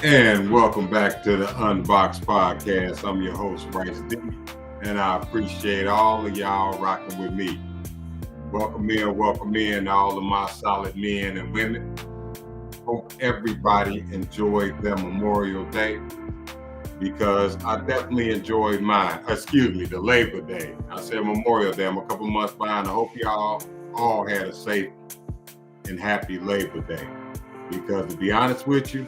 And welcome back to the Unboxxed podcast. I'm your host, Bryce D, and I appreciate all of y'all rocking with me. Welcome in, all of my solid men and women. Hope everybody enjoyed their Memorial Day because I definitely enjoyed mine. The Labor Day. I said Memorial Day. I'm a couple months behind. I hope y'all all had a safe and happy Labor Day because to be honest with you,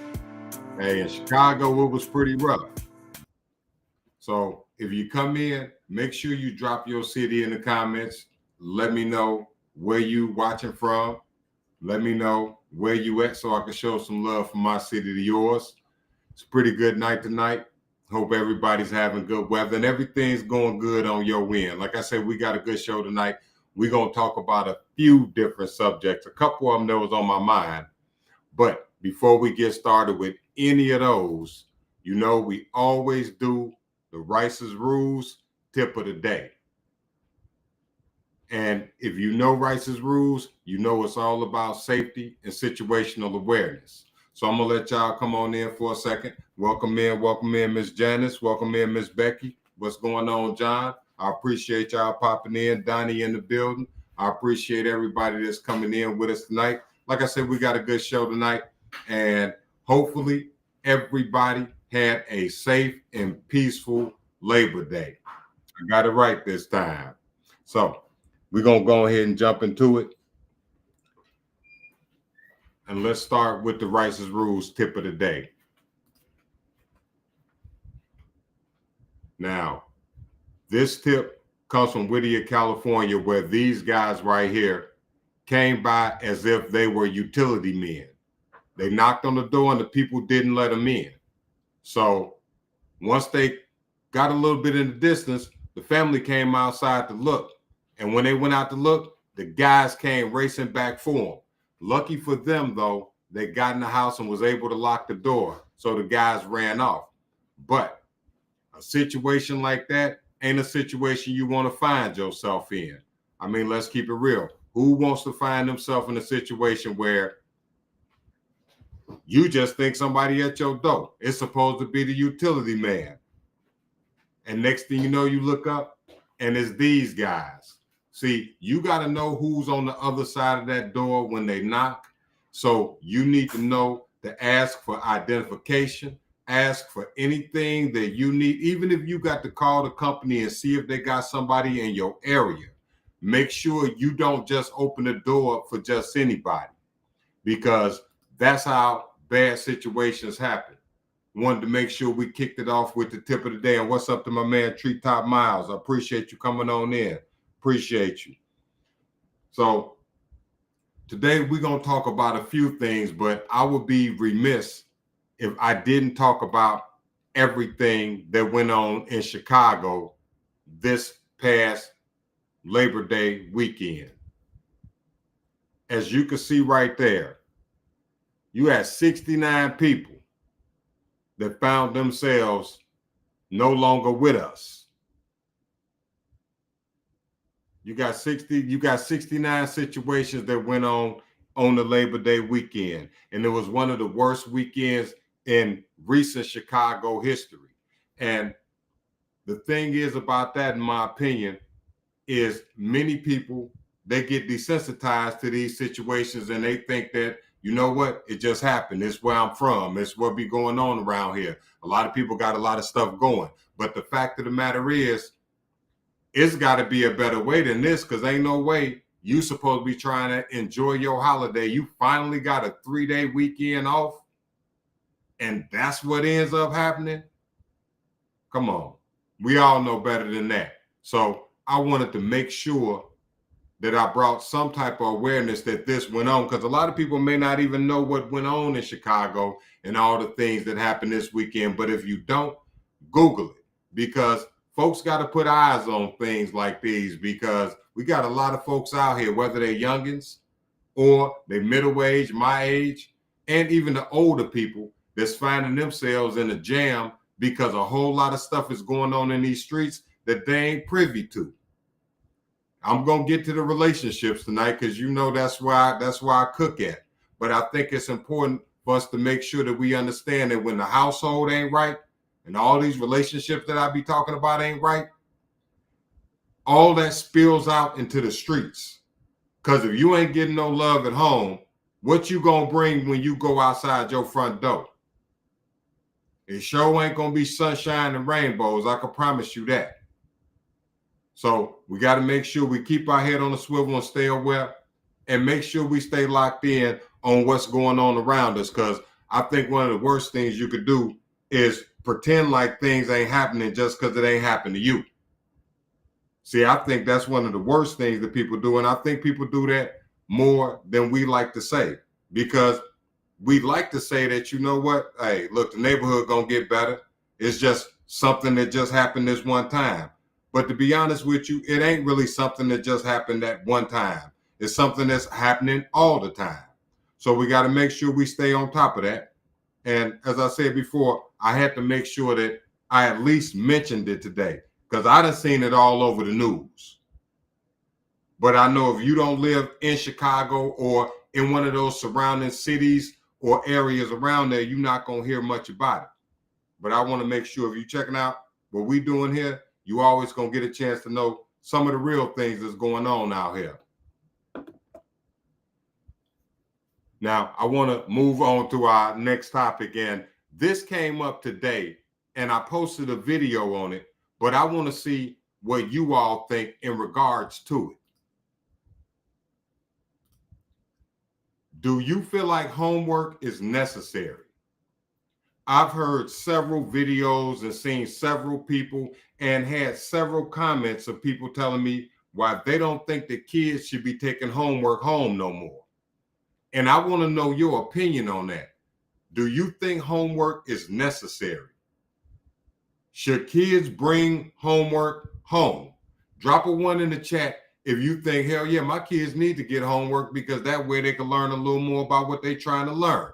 hey, in Chicago, it was pretty rough. So if you come in, make sure you drop your city in the comments. Let me know where you watching from. Let me know where you at so I can show some love from my city to yours. It's a pretty good night tonight. Hope everybody's having good weather and everything's going good on your end. Like I said, we got a good show tonight. We're going to talk about a few different subjects. A couple of them that was on my mind. But before we get started with any of those, you know, we always do the Rice's Rules tip of the day. And if you know Rice's Rules, you know it's all about safety and situational awareness. So I'm going to let y'all come on in for a second. Welcome in, Miss Janice. Welcome in, Miss Becky. What's going on, John? I appreciate y'all popping in. Donnie in the building. I appreciate everybody that's coming in with us tonight. Like I said, we got a good show tonight. And hopefully everybody had a safe and peaceful Labor Day. I got it right this time. So we're going to go ahead and jump into it. And let's start with the Rice's Rules tip of the day. Now, this tip comes from Whittier, California, where these guys right here came by as if they were utility men. They knocked on the door and the people didn't let them in. So once they got a little bit in the distance, the family came outside to look. And when they went out to look, the guys came racing back for them. Lucky for them, though, they got in the house and was able to lock the door. So the guys ran off. But a situation like that ain't a situation you want to find yourself in. I mean, let's keep it real. Who wants to find themselves in a situation where you just think somebody at your door? It's supposed to be the utility man. And next thing you know, you look up and it's these guys. See, you got to know who's on the other side of that door when they knock. So you need to know to ask for identification, ask for anything that you need. Even if you got to call the company and see if they got somebody in your area, make sure you don't just open the door for just anybody, because that's how bad situations happen. Wanted to make sure we kicked it off with the tip of the day. And what's up to my man, Treetop Miles? I appreciate you coming on in. Appreciate you. So today we're going to talk about a few things, but I would be remiss if I didn't talk about everything that went on in Chicago this past Labor Day weekend. As you can see right there, you had 69 people that found themselves no longer with us. You got 69 situations that went on the Labor Day weekend. And it was one of the worst weekends in recent Chicago history. And the thing is about that, in my opinion, is many people, they get desensitized to these situations and they think that, you know what, it just happened. It's where I'm from. It's what be going on around here. A lot of people got a lot of stuff going. But the fact of the matter is, it's got to be a better way than this, because ain't no way you supposed to be trying to enjoy your holiday. You finally got a 3-day weekend off, and that's what ends up happening. Come on. We all know better than that. So I wanted to make sure that I brought some type of awareness that this went on, because a lot of people may not even know what went on in Chicago and all the things that happened this weekend. But if you don't, Google it, because folks got to put eyes on things like these, because we got a lot of folks out here, whether they're youngins or they're middle age, my age, and even the older people that's finding themselves in a jam because a whole lot of stuff is going on in these streets that they ain't privy to. I'm going to get to the relationships tonight because you know that's why I cook at. But I think it's important for us to make sure that we understand that when the household ain't right and all these relationships that I be talking about ain't right, all that spills out into the streets. Because if you ain't getting no love at home, what you gonna bring when you go outside your front door? It sure ain't gonna be sunshine and rainbows. I can promise you that. So we got to make sure we keep our head on the swivel and stay aware, and make sure we stay locked in on what's going on around us. Because I think one of the worst things you could do is pretend like things ain't happening just because it ain't happened to you. See, I think that's one of the worst things that people do. And I think people do that more than we like to say, because we like to say that, you know what? Hey, look, the neighborhood going to get better. It's just something that just happened this one time. But to be honest with you, it ain't really something that just happened that one time. It's something that's happening all the time. So we got to make sure we stay on top of that. And as I said before, I had to make sure that I at least mentioned it today, because I done seen it all over the news. But I know if you don't live in Chicago or in one of those surrounding cities or areas around there, you're not going to hear much about it. But I want to make sure if you're checking out what we doing here, you always going to get a chance to know some of the real things that's going on out here. Now, I want to move on to our next topic. And this came up today, and I posted a video on it, but I want to see what you all think in regards to it. Do you feel like homework is necessary? I've heard several videos and seen several people and had several comments of people telling me why they don't think that kids should be taking homework home no more. And I want to know your opinion on that. Do you think homework is necessary? Should kids bring homework home? Drop a 1 in the chat if you think, hell yeah, my kids need to get homework, because that way they can learn a little more about what they're trying to learn.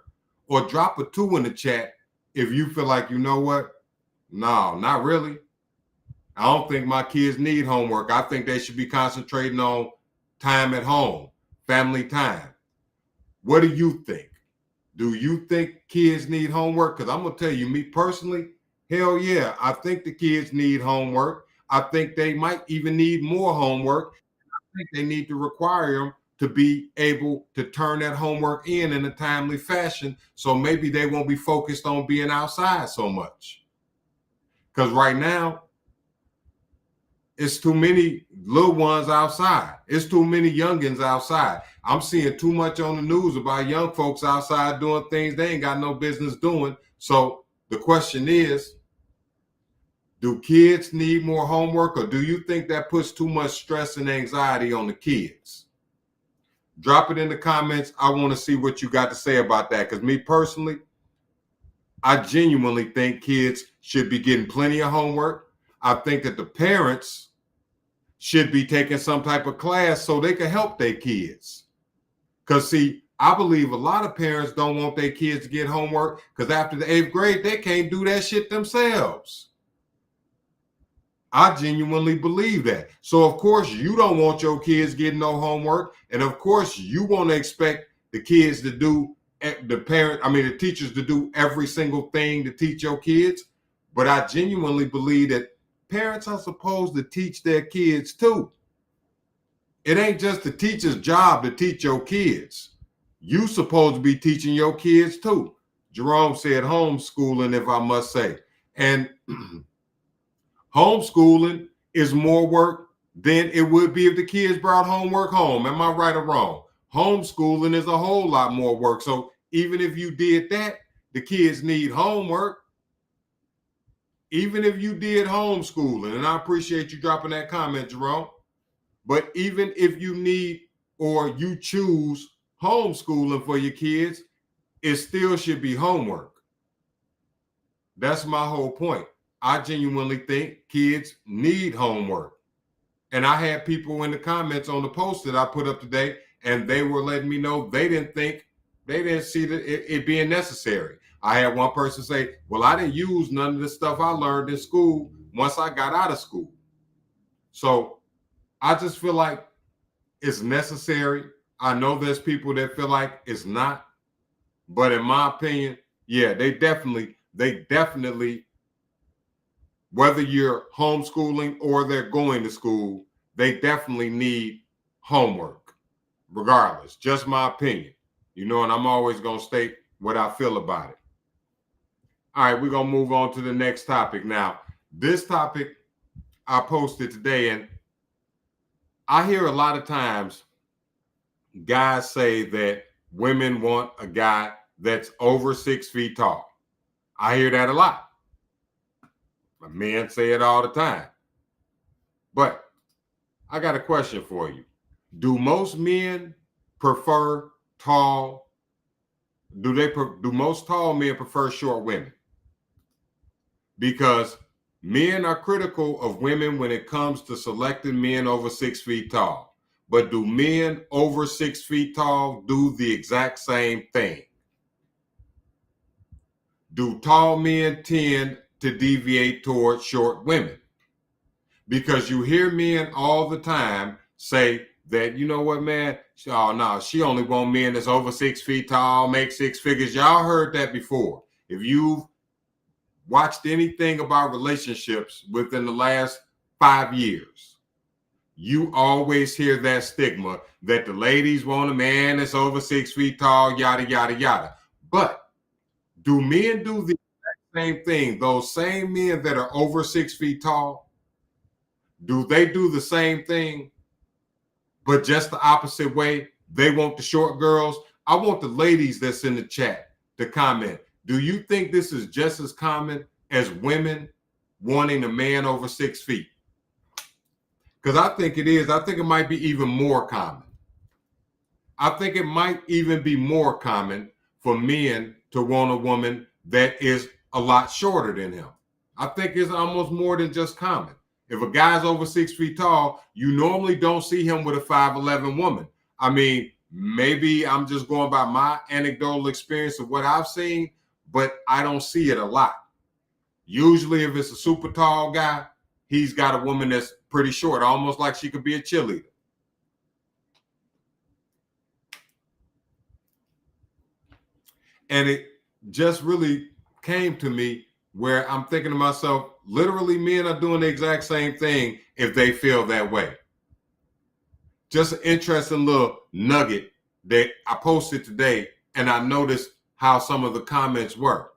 Or drop a 2 in the chat if you feel like, you know what? No, not really. I don't think my kids need homework. I think they should be concentrating on time at home, family time. What do you think? Do you think kids need homework? Because I'm going to tell you, me personally, hell yeah, I think the kids need homework. I think they might even need more homework. I think they need to require them to be able to turn that homework in a timely fashion, so maybe they won't be focused on being outside so much. Because right now, it's too many little ones outside. It's too many youngins outside. I'm seeing too much on the news about young folks outside doing things they ain't got no business doing. So the question is, do kids need more homework, or do you think that puts too much stress and anxiety on the kids? Drop it in the comments. I want to see what you got to say about that, because me personally, I genuinely think kids should be getting plenty of homework. I think that the parents should be taking some type of class so they can help their kids. Because, see, I believe a lot of parents don't want their kids to get homework because after the 8th grade, they can't do that shit themselves. I genuinely believe that. So, of course, you don't want your kids getting no homework. And, of course, you want to expect the kids to do, the teachers to do every single thing to teach your kids. But I genuinely believe that parents are supposed to teach their kids too. It ain't just the teacher's job to teach your kids. You supposed to be teaching your kids too. Jerome said homeschooling, if I must say. And homeschooling is more work than it would be if the kids brought homework home. Am I right or wrong? Homeschooling is a whole lot more work. So even if you did that, the kids need homework. Even if you did homeschooling, and I appreciate you dropping that comment, Jerome, but even if you need or you choose homeschooling for your kids, it still should be homework. That's my whole point. I genuinely think kids need homework. And I had people in the comments on the post that I put up today, and they were letting me know they didn't see that it being necessary. I had one person say, well, I didn't use none of the stuff I learned in school once I got out of school. So I just feel like it's necessary. I know there's people that feel like it's not, But in my opinion, yeah, they definitely, whether you're homeschooling or they're going to school, they definitely need homework, regardless. Just my opinion, and I'm always going to state what I feel about it. All right, we're going to move on to the next topic. Now, this topic I posted today, and I hear a lot of times guys say that women want a guy that's over 6 feet tall. I hear that a lot. Men say it all the time. But I got a question for you. Do most men prefer tall? Do most tall men prefer short women? Because men are critical of women when it comes to selecting men over 6 feet tall. But do men over 6 feet tall do the exact same thing? Do tall men tend to deviate towards short women? Because you hear men all the time say that, you know what, man, oh no, she only want men that's over 6 feet tall, make 6 figures. Y'all heard that before. If you've watched anything about relationships within the last 5 years, you always hear that stigma that the ladies want a man that's over 6 feet tall, yada, yada, yada. But do men do the same thing? Those same men that are over 6 feet tall, do they do the same thing, but just the opposite way? They want the short girls. I want the ladies that's in the chat to comment. Do you think this is just as common as women wanting a man over 6 feet? Because I think it is. I think it might be even more common. I think it might even be more common for men to want a woman that is a lot shorter than him. I think it's almost more than just common. If a guy's over 6 feet tall, you normally don't see him with a 5'11" woman. I mean, maybe I'm just going by my anecdotal experience of what I've seen, but I don't see it a lot. Usually if it's a super tall guy, he's got a woman that's pretty short, almost like she could be a cheerleader. And it just really came to me where I'm thinking to myself, literally men are doing the exact same thing if they feel that way. Just an interesting little nugget that I posted today, and I noticed how some of the comments were.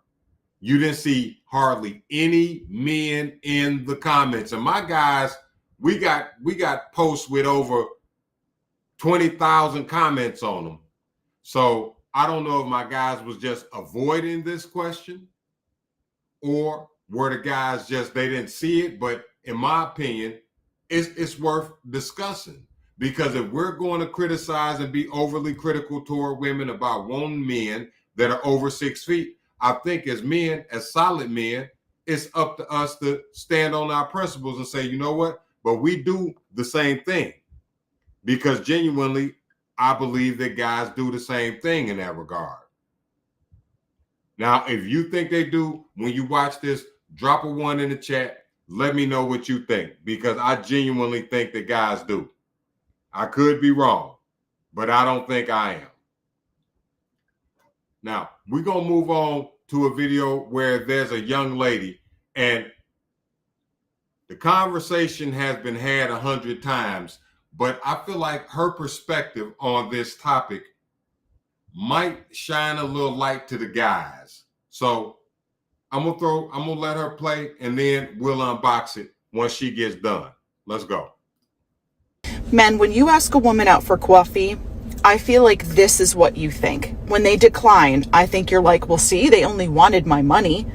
You didn't see hardly any men in the comments. And my guys, we got posts with over 20,000 comments on them. So I don't know if my guys was just avoiding this question, or were the guys just, they didn't see it. But in my opinion, it's worth discussing, because if we're going to criticize and be overly critical toward women about wanting men that are over 6 feet, I think as men, as solid men, it's up to us to stand on our principles and say, you know what, but we do the same thing. Because genuinely, I believe that guys do the same thing in that regard. Now, if you think they do, when you watch this, drop a 1 in the chat. Let me know what you think, because I genuinely think that guys do. I could be wrong, but I don't think I am. Now, we're going to move on to a video where there's a young lady, and the conversation has been had 100 times, but I feel like her perspective on this topic might shine a little light to the guys. So I'm gonna let her play, and then we'll unbox it once she gets done. Let's go. Men, when you ask a woman out for coffee, I feel like this is what you think. When they decline, I think you're like, well, see, they only wanted my money,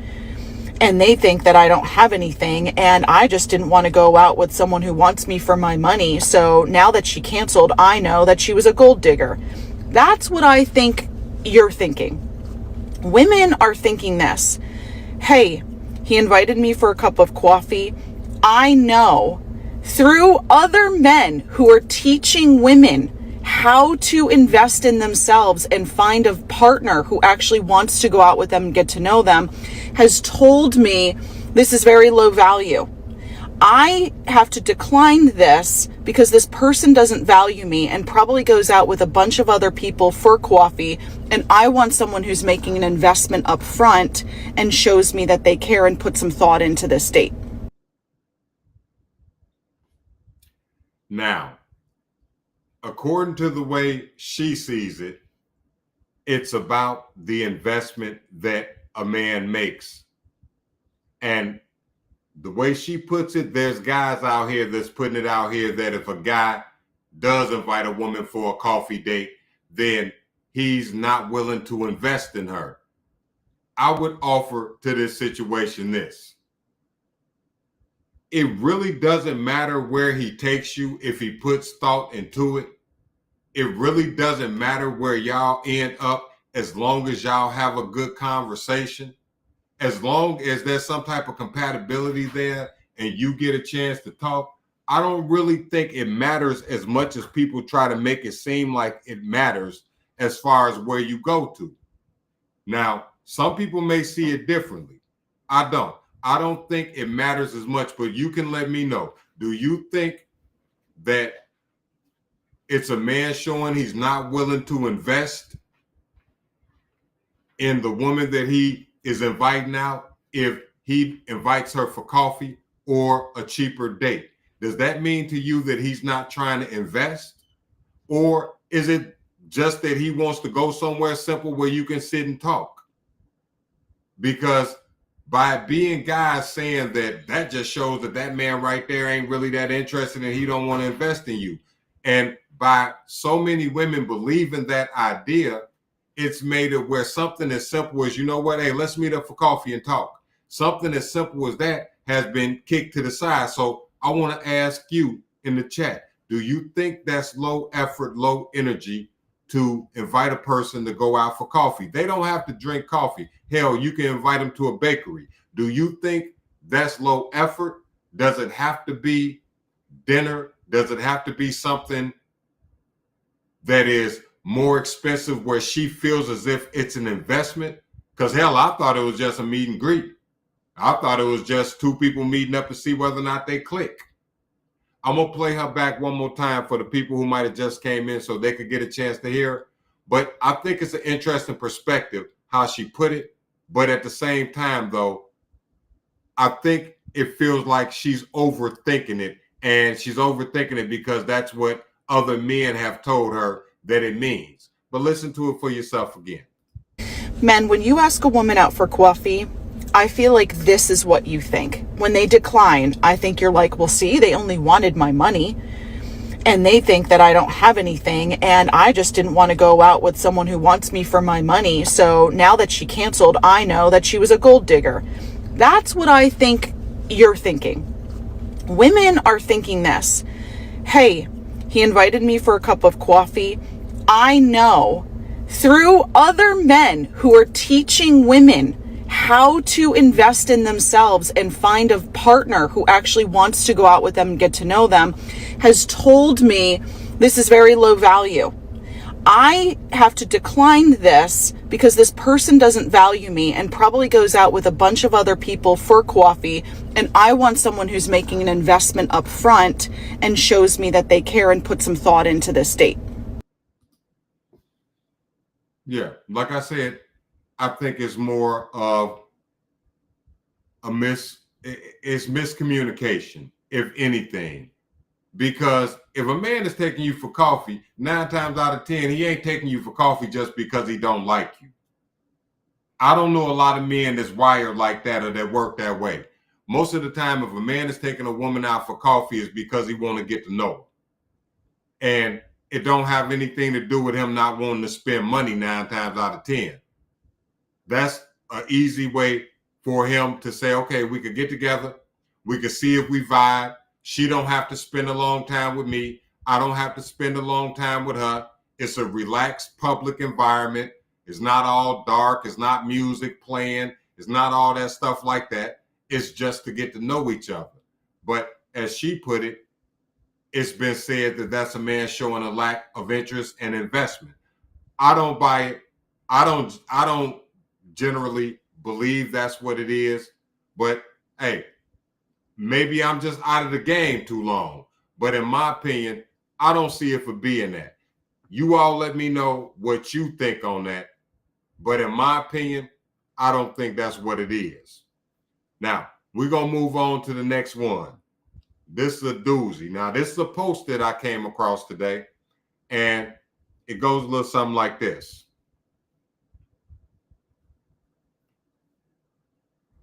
and they think that I don't have anything, and I just didn't want to go out with someone who wants me for my money. So now that she canceled, I know that she was a gold digger. That's what I think you're thinking. Women are thinking this. Hey, he invited me for a cup of coffee. I know through other men who are teaching women how to invest in themselves and find a partner who actually wants to go out with them and get to know them, has told me this is very low value. I have to decline this because this person doesn't value me and probably goes out with a bunch of other people for coffee. And I want someone who's making an investment up front and shows me that they care and put some thought into this date. Now, according to the way she sees it, it's about the investment that a man makes. And the way she puts it, there's guys out here that's putting it out here that if a guy does invite a woman for a coffee date, then he's not willing to invest in her. I would offer to this situation this. It really doesn't matter where he takes you if he puts thought into it. It really doesn't matter where y'all end up as long as y'all have a good conversation. As long as there's some type of compatibility there and you get a chance to talk, I don't really think it matters as much as people try to make it seem like it matters as far as where you go to. Now, some people may see it differently. I don't. I don't think it matters as much, but you can let me know. Do you think that it's a man showing he's not willing to invest in the woman that he is inviting out if he invites her for coffee or a cheaper date? Does that mean to you that he's not trying to invest? Or is it just that he wants to go somewhere simple where you can sit and talk? Because by being guys saying that just shows that that man right there ain't really that interested and he don't want to invest in you. And by so many women believing that idea, it's made it where something as simple as, you know what, hey, let's meet up for coffee and talk. Something as simple as that has been kicked to the side. So I want to ask you in the chat, do you think that's low effort, low energy to invite a person to go out for coffee? They don't have to drink coffee. Hell, you can invite them to a bakery. Do you think that's low effort? Does it have to be dinner? Does it have to be something that is more expensive where she feels as if it's an investment? Because hell, I thought it was just a meet and greet. I thought it was just two people meeting up to see whether or not they click. I'm going to play her back one more time for the people who might have just came in so they could get a chance to hear. But I think it's an interesting perspective how she put it. But at the same time, though, I think it feels like she's overthinking it. And she's overthinking it because that's what other men have told her that it means. But listen to it for yourself again. Men, when you ask a woman out for coffee, I feel like this is what you think. When they decline, I think you're like, well, see, they only wanted my money. And they think that I don't have anything. And I just didn't want to go out with someone who wants me for my money. So now that she canceled, I know that she was a gold digger. That's what I think you're thinking. Women are thinking this. Hey, he invited me for a cup of coffee. I know through other men who are teaching women how to invest in themselves and find a partner who actually wants to go out with them and get to know them, has told me this is very low value. I have to decline this because this person doesn't value me and probably goes out with a bunch of other people for coffee. And I want someone who's making an investment up front and shows me that they care and put some thought into this date. Yeah, like I said, I think it's more of it's miscommunication, if anything. Because if a man is taking you for coffee, 9 times out of 10, he ain't taking you for coffee just because he don't like you. I don't know a lot of men that's wired like that or that work that way. Most of the time, if a man is taking a woman out for coffee, it's because he want to get to know her. And it don't have anything to do with him not wanting to spend money 9 times out of 10. That's an easy way for him to say, okay, we could get together. We could see if we vibe. She don't have to spend a long time with me. I don't have to spend a long time with her. It's a relaxed public environment. It's not all dark. It's not music playing. It's not all that stuff like that. It's just to get to know each other. But as she put it, it's been said that that's a man showing a lack of interest and investment. I don't buy it. I don't generally believe that's what it is. But hey, Maybe I'm just out of the game too long. But in my opinion, I don't see it for being that. You all let me know what you think on that. But in my opinion, I don't think that's what it is. Now, we're going to move on to the next one. This is a doozy. Now, this is a post that I came across today, and it goes a little something like this.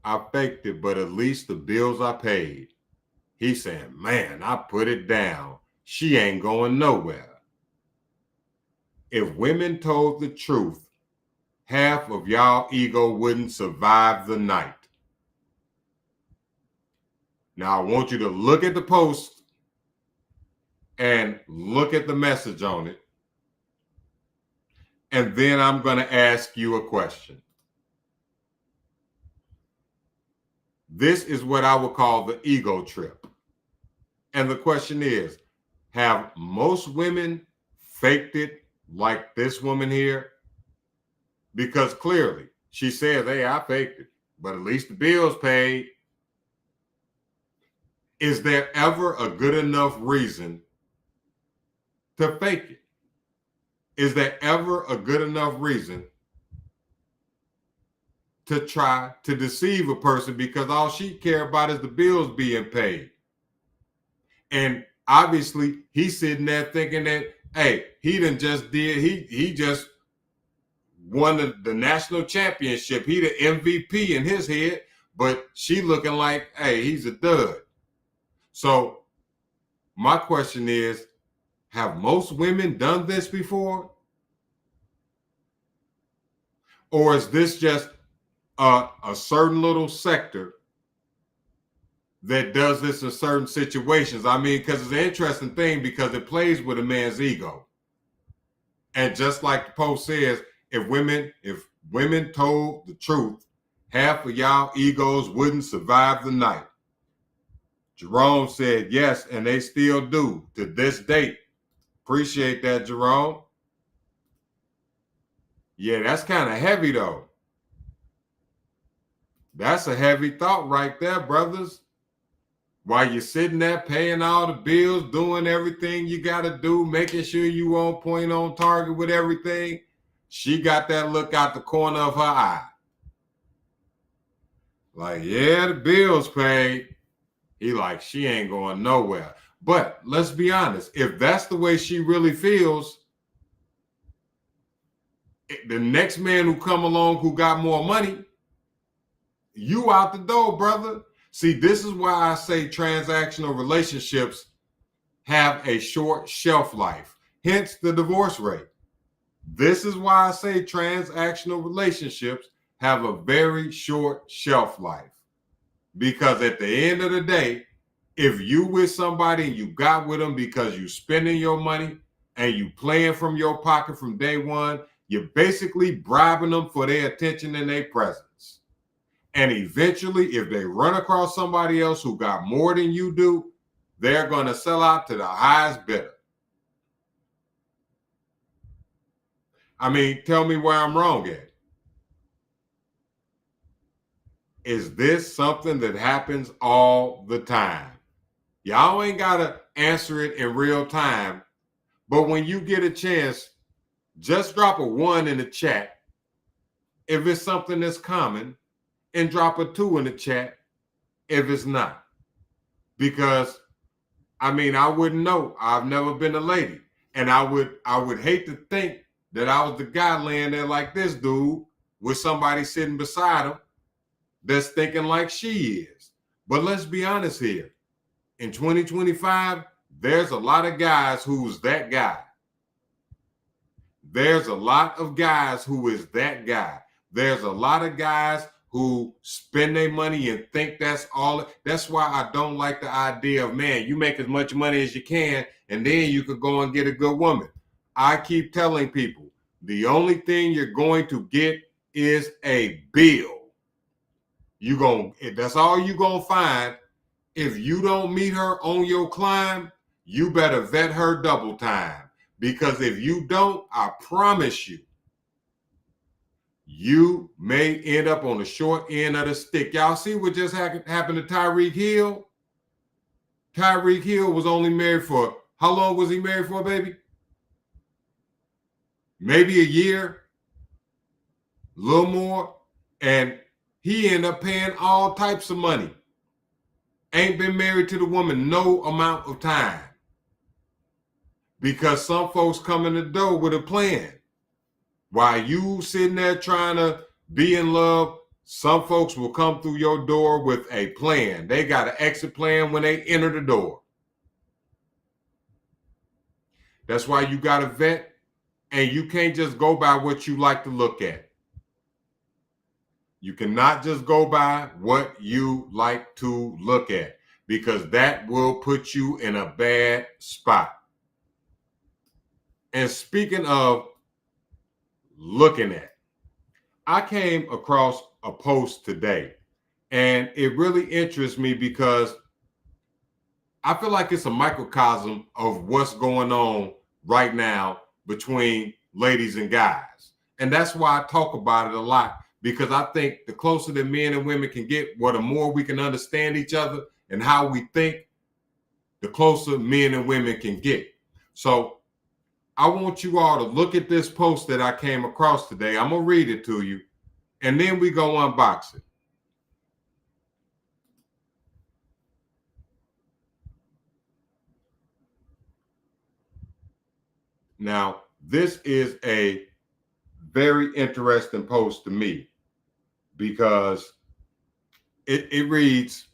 I faked it, but at least the bills I paid. He's saying, man, I put it down. She ain't going nowhere. If women told the truth, half of y'all ego wouldn't survive the night. Now, I want you to look at the post and look at the message on it. And then I'm going to ask you a question. This is what I would call the ego trip. And the question is, have most women faked it like this woman here? Because clearly she says, hey, I faked it, but at least the bill's paid. Is there ever a good enough reason to fake it? Is there ever a good enough reason to try to deceive a person because all she care about is the bills being paid? And obviously he's sitting there thinking that, hey, he just won the national championship. He the MVP in his head, but she looking like, hey, he's a dud. So my question is, have most women done this before? Or is this just a certain little sector that does this in certain situations? I mean, because it's an interesting thing because it plays with a man's ego. And just like the post says, if women told the truth, half of y'all egos wouldn't survive the night. Jerome said yes, and they still do to this date. Appreciate that, Jerome. Yeah, that's kind of heavy, though. That's a heavy thought right there, brothers. While you're sitting there paying all the bills, doing everything you got to do, making sure you on point, on target with everything, she got that look out the corner of her eye. Like, yeah, the bills paid. He like, she ain't going nowhere. But let's be honest. If that's the way she really feels, the next man who come along who got more money, you out the door, brother. See, this is why I say transactional relationships have a short shelf life, hence the divorce rate. This is why I say transactional relationships have a very short shelf life. Because at the end of the day, if you with somebody and you got with them because you spending your money and you playing from your pocket from day one, you're basically bribing them for their attention and their presence. And eventually, if they run across somebody else who got more than you do, they're going to sell out to the highest bidder. I mean, tell me where I'm wrong at. Is this something that happens all the time? Y'all ain't got to answer it in real time, but when you get a chance, just drop a 1 in the chat if it's something that's common, and drop a 2 in the chat if it's not. Because, I mean, I wouldn't know. I've never been a lady. And I would hate to think that I was the guy laying there like this dude with somebody sitting beside him that's thinking like she is. But let's be honest here. In 2025, there's a lot of guys who's that guy. There's a lot of guys who is that guy. There's a lot of guys who spend their money and think that's all. That's why I don't like the idea of, man, you make as much money as you can and then you could go and get a good woman. I keep telling people, the only thing you're going to get is a bill. That's all you're going to find. If you don't meet her on your climb, you better vet her double time. Because if you don't, I promise you, you may end up on the short end of the stick. Y'all see what just happened to Tyreek Hill? Tyreek Hill was only married for, how long was he married for, baby? Maybe a year, a little more. And he ended up paying all types of money. Ain't been married to the woman no amount of time. Because some folks come in the door with a plan. While you sitting there trying to be in love, some folks will come through your door with a plan. They got an exit plan when they enter the door. That's why you got to vet, and you can't just go by what you like to look at. You cannot just go by what you like to look at, because that will put you in a bad spot. And speaking of looking at, I came across a post today, and it really interests me because I feel like it's a microcosm of what's going on right now between ladies and guys. And that's why I talk about it a lot, because I think the closer that men and women can get, or the more we can understand each other and how we think, the closer men and women can get. So I want you all to look at this post that I came across today. I'm going to read it to you, and then we go unbox it. Now, this is a very interesting post to me, because it reads,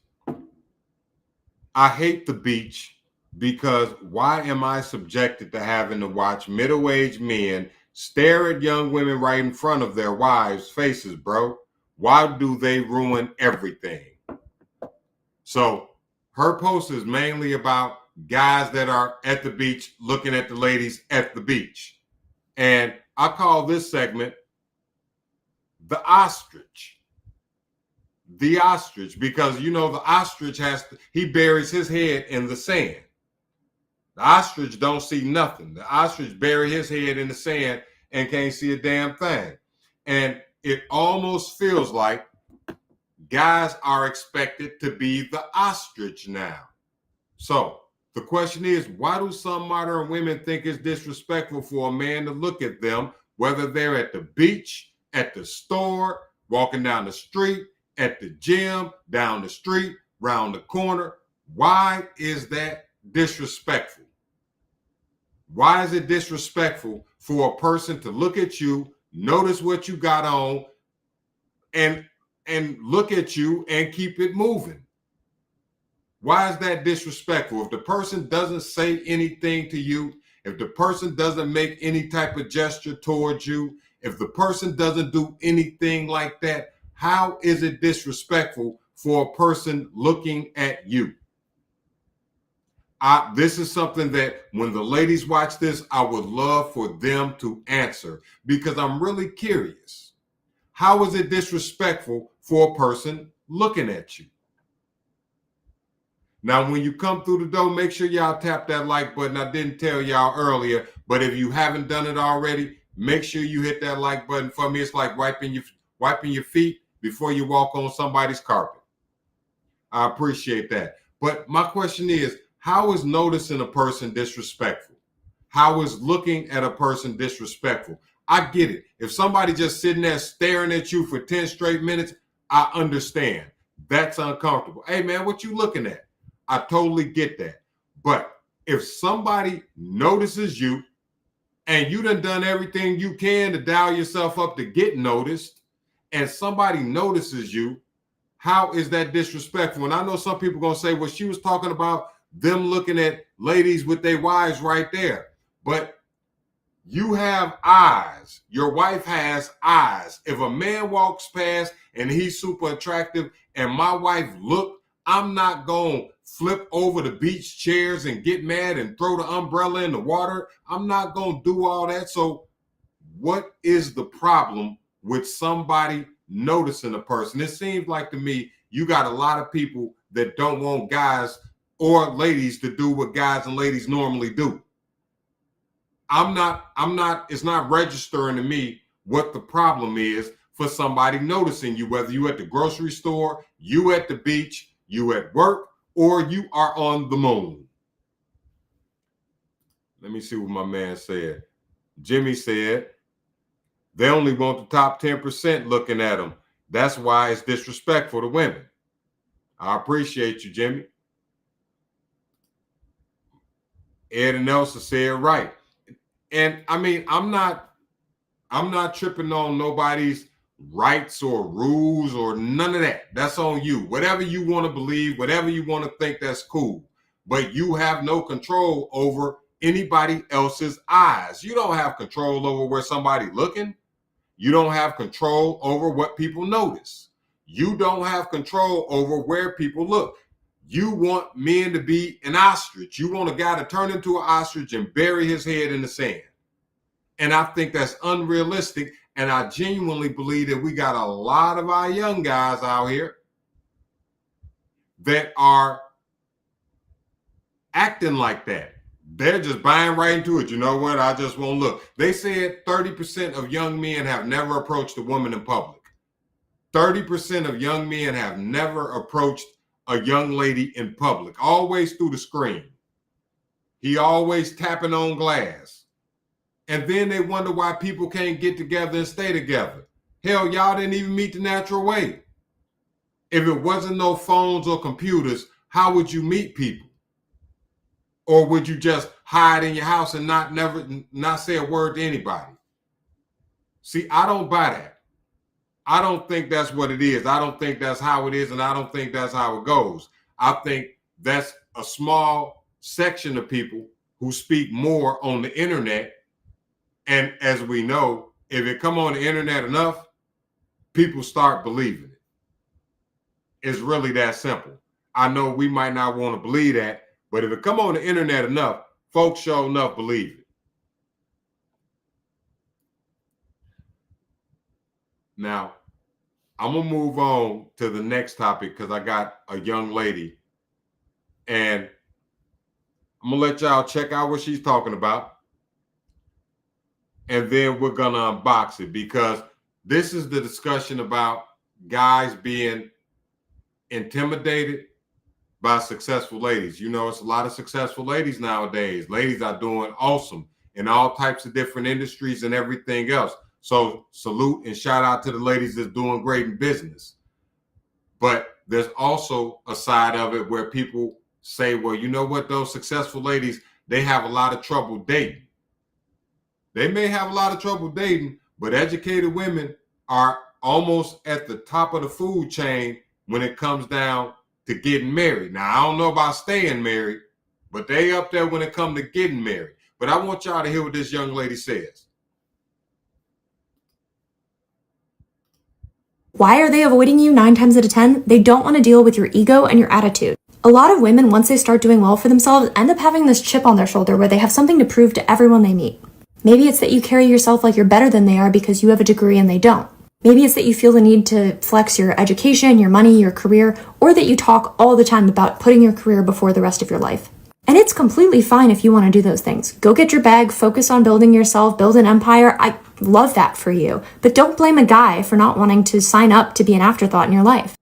I hate the beach because why am I subjected to having to watch middle-aged men stare at young women right in front of their wives' faces, bro? Why do they ruin everything? So her post is mainly about guys that are at the beach looking at the ladies at the beach. And I call this segment the ostrich. The ostrich, because you know the ostrich he buries his head in the sand. The ostrich don't see nothing. The ostrich bury his head in the sand and can't see a damn thing. And it almost feels like guys are expected to be the ostrich now. So the question is, why do some modern women think it's disrespectful for a man to look at them, whether they're at the beach, at the store, walking down the street, at the gym, down the street, round the corner? Why is that disrespectful? Why is it disrespectful for a person to look at you, notice what you got on, and look at you and keep it moving? Why is that disrespectful? If the person doesn't say anything to you, if the person doesn't make any type of gesture towards you, if the person doesn't do anything like that, how is it disrespectful for a person looking at you? This is something that when the ladies watch this, I would love for them to answer, because I'm really curious. How is it disrespectful for a person looking at you? Now, when you come through the door, make sure y'all tap that like button. I didn't tell y'all earlier, but if you haven't done it already, make sure you hit that like button. For me, it's like wiping your feet before you walk on somebody's carpet. I appreciate that. But my question is, how is noticing a person disrespectful? How is looking at a person disrespectful? I get it. If somebody just sitting there staring at you for 10 straight minutes, I understand. That's uncomfortable. Hey, man, what you looking at? I totally get that. But if somebody notices you and you done everything you can to dial yourself up to get noticed, and somebody notices you, how is that disrespectful? And I know some people going to say, well, she was talking about them looking at ladies with their wives right there. But you have eyes. Your wife has eyes. If a man walks past and he's super attractive and my wife look, I'm not going to flip over the beach chairs and get mad and throw the umbrella in the water. I'm not going to do all that. So what is the problem with somebody noticing a person? It seems like to me, you got a lot of people that don't want guys or ladies to do what guys and ladies normally do. It's not registering to me what the problem is for somebody noticing you, whether you at the grocery store, you at the beach, you at work, or you are on the moon. Let me see what my man said. Jimmy said, they only want the top 10% looking at them. That's why it's disrespectful to women. I appreciate you, Jimmy. Ed and Nelson said right. And I mean, I'm not tripping on nobody's rights or rules or none of that. That's on you. Whatever you want to believe, whatever you want to think, that's cool. But you have no control over anybody else's eyes. You don't have control over where somebody's looking. You don't have control over what people notice. You don't have control over where people look. You want men to be an ostrich. You want a guy to turn into an ostrich and bury his head in the sand. And I think that's unrealistic. And I genuinely believe that we got a lot of our young guys out here that are acting like that. They're just buying right into it. You know what? I just won't look. They said 30% of young men have never approached a woman in public. 30% of young men have never approached a young lady in public, always through the screen. He always tapping on glass. And then they wonder why people can't get together and stay together. Hell, y'all didn't even meet the natural way. If it wasn't no phones or computers, how would you meet people? Or would you just hide in your house and not say a word to anybody? See, I don't buy that. I don't think that's what it is. I don't think that's how it is, and I don't think that's how it goes. I think that's a small section of people who speak more on the internet. And as we know, if it come on the internet enough, people start believing it. It's really that simple. I know we might not want to believe that, but if it come on the internet enough, folks sure enough believe it. Now, I'm going to move on to the next topic because I got a young lady. And I'm going to let y'all check out what she's talking about. And then we're going to unbox it because this is the discussion about guys being intimidated by successful ladies. You know, it's a lot of successful ladies nowadays. Ladies are doing awesome in all types of different industries and everything else. So salute and shout out to the ladies that's doing great in business. But there's also a side of it where people say, well, you know what, those successful ladies, they have a lot of trouble dating. They may have a lot of trouble dating, but educated women are almost at the top of the food chain when it comes down to getting married. Now, I don't know about staying married, but they up there when it comes to getting married. But I want y'all to hear what this young lady says. Why are they avoiding you 9 times out of 10? They don't want to deal with your ego and your attitude. A lot of women, once they start doing well for themselves, end up having this chip on their shoulder where they have something to prove to everyone they meet. Maybe it's that you carry yourself like you're better than they are because you have a degree and they don't. Maybe it's that you feel the need to flex your education, your money, your career, or that you talk all the time about putting your career before the rest of your life. And it's completely fine if you want to do those things. Go get your bag, focus on building yourself, build an empire. I love that for you. But don't blame a guy for not wanting to sign up to be an afterthought in your life.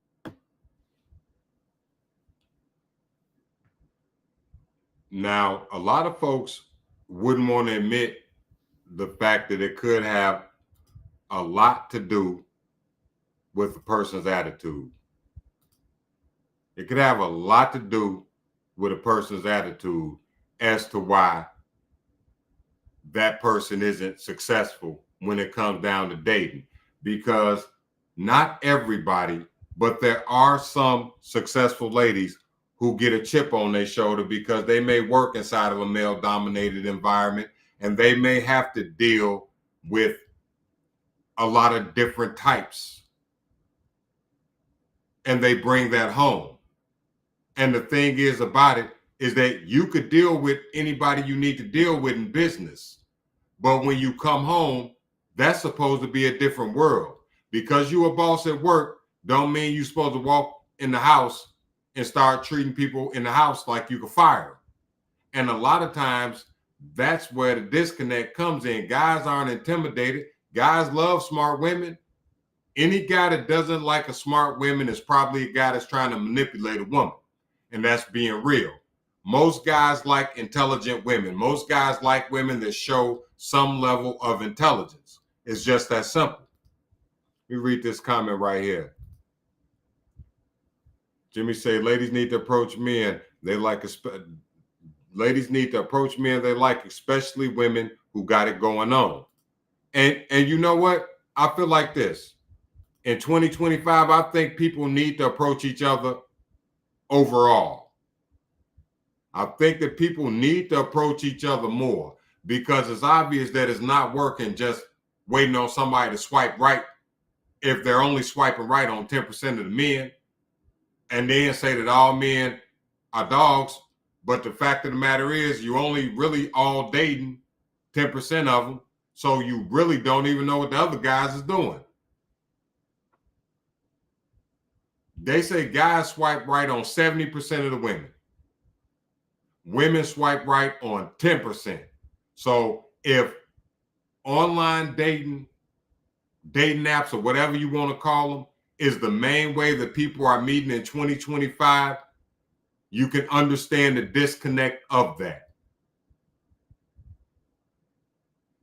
Now, a lot of folks wouldn't want to admit the fact that it could have a lot to do with the person's attitude. It could have a lot to do with a person's attitude as to why that person isn't successful when it comes down to dating. Because not everybody, but there are some successful ladies who get a chip on their shoulder because they may work inside of a male-dominated environment and they may have to deal with a lot of different types. And they bring that home. And the thing is about it is that you could deal with anybody you need to deal with in business. But when you come home, that's supposed to be a different world. Because you a boss at work, don't mean you're supposed to walk in the house and start treating people in the house like you can fire them. And a lot of times, that's where the disconnect comes in. Guys aren't intimidated. Guys love smart women. Any guy that doesn't like a smart woman is probably a guy that's trying to manipulate a woman. and that's being real. Most guys like intelligent women. Most guys like women that show some level of intelligence. It's just that simple. Let me read this comment right here. Jimmy say, ladies need to approach men. Ladies need to approach men they like, especially women who got it going on. And you know what? I feel like this. In 2025, I think people need to approach each other overall. I think that people need to approach each other more because it's obvious that it's not working just waiting on somebody to swipe right if they're only swiping right on 10% of the men and then say that all men are dogs. But the fact of the matter is you only really all dating 10% of them. So you really don't even know what the other guys is doing. They say guys swipe right on 70% of the women. Women swipe right on 10%. So if online dating apps or whatever you want to call them is the main way that people are meeting in 2025, you can understand the disconnect of that.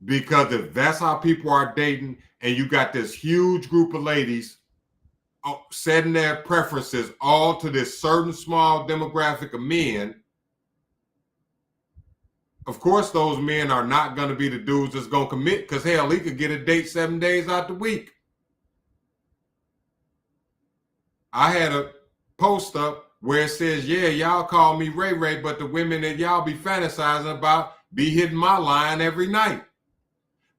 Because if that's how people are dating and you got this huge group of ladies setting their preferences all to this certain small demographic of men, of course, those men are not going to be the dudes that's going to commit because, hell, he could get a date 7 days out the week. I had a post up where it says, yeah, y'all call me Ray Ray, but the women that y'all be fantasizing about be hitting my line every night.